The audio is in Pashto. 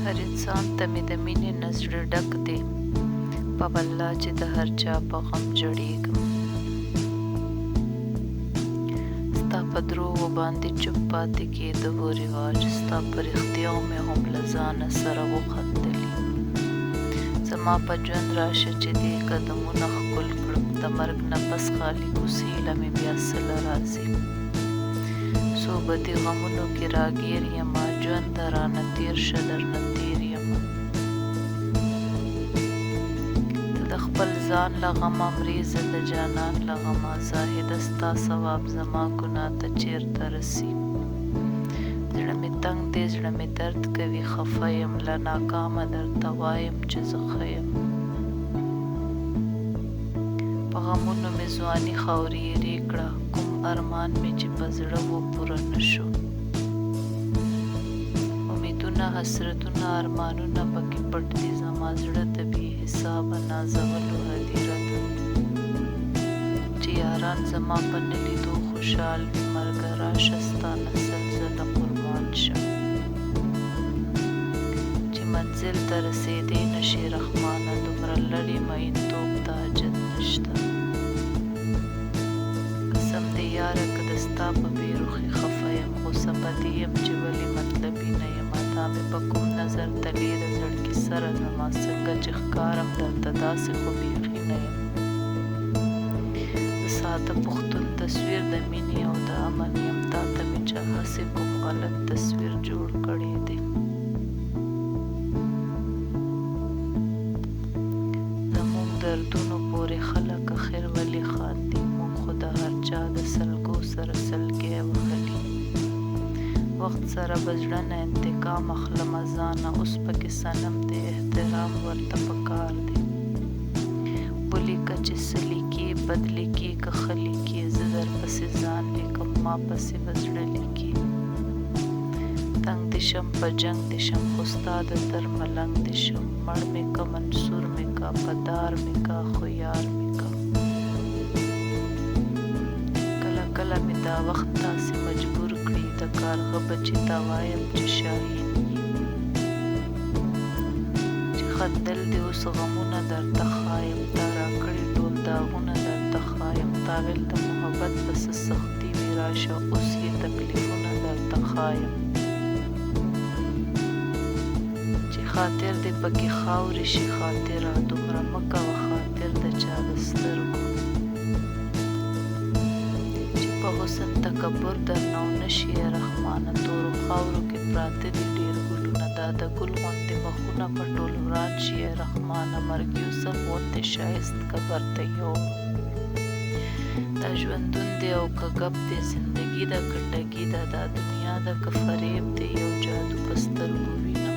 هر انسان ته مې د مینې نه زړه ډک دی، په والله چې د هر چا په غم جړېږم. ستا په دروغو باندې چوپ پاتې کېده و رواج، ستا په رښتیاو مې هم له ځانه سره وخندلي. زما په ژوند راشه چې دې قدمونه ښکل کړم، د مرګ نه پس خالي کوڅې له مې بیا څه راځي. څو به دې غمونو کې راګیر یمه، ژونده رانه تېر شه درنه تېر یمه. ته د خپل ځان له غمه مرې، زه د جانان له غمه. زاهده ستا ثواب زما ګناه ته چېرته رسي. زړه مې تنګ دی، زړه مې درد کوي، خفه یم له ناکامه درته وایم چې زه ښه یم. په غمونو مې ځواني خاورېرې کړه، کوم ارمان مې چې په زړه و پوره نه شو. امیدونه حسرتونه ارمانونه پکې پټ دي، زما زړه د بې حسابه نازولو هدیره ده. چې یاران زما په نه لیدو خوشحال وي، مرګه راشه ستا نه زلزله قربان شم. چې منزل ته رسېدی نشي رحمانه، دومره لرې مینتوب ته حاجت نشته. قسم دې یاره که د ستا په بې رخۍ خفه یم، غوسه په دې یم چې ولې مطلبي نه یم. دا مې په کوم نظر تلې د زړګي سره زما، څنګه چې ښکارم درته داسې خو بیخي نه یم. د ساده پښتون تصویر د مینې او د امن یم، تا ته مې چا هسې کوم غلط تصویر جوړ کړی دی. زموږ دردونو پورې خلک اخر ولې خاندي، موږ خو د هر چا د سلګو سره سلګی وهلي. وخت سره به زړه نه انتقام اخلم ځانه، اوس پکې صنم دی احترام ورته پکار دی. ولیکه چې څه لیکې بد لیکې که ښه لیکې، زه درپسې ځان لیکم ما پسې به زړه لیکي. تنګ دې شم په جنګ دې شم، خو ستا د در ملنګ دې شم. مړ مې که منصور مې که په دار مې که خو یار مې که. کله کله مې دا وخت تاسې مجبور کړي، د کارغه بچي ته وایم چې شاهین یې. چې خندل دې اوس غمونه درته ښایم، تا راکړي ټول داغونه درته ښایم. تاویل د محبت په څه سختي وي، راشه اوس یې تکلیفونه درته ښایم. چې خاطر دې پکې خاورې شي خاطره، دومره مه کوه خاطر د چا د سترګو. چې په حسن تکبر درنه ونه شي رحمانه، تورو خاورو کې پراته دي ډېر ګلونه، دا د ګل غوندې مخونه په ټول وران شي رحمانه. مرګ یوسف غوندې ښایست قبر ته یوړو. دا ژوندون دی او که ګپ دی، زندګي ده که ټګي ده، دا دنیا ده که فریب دی، یو جادو په سترګو وینه.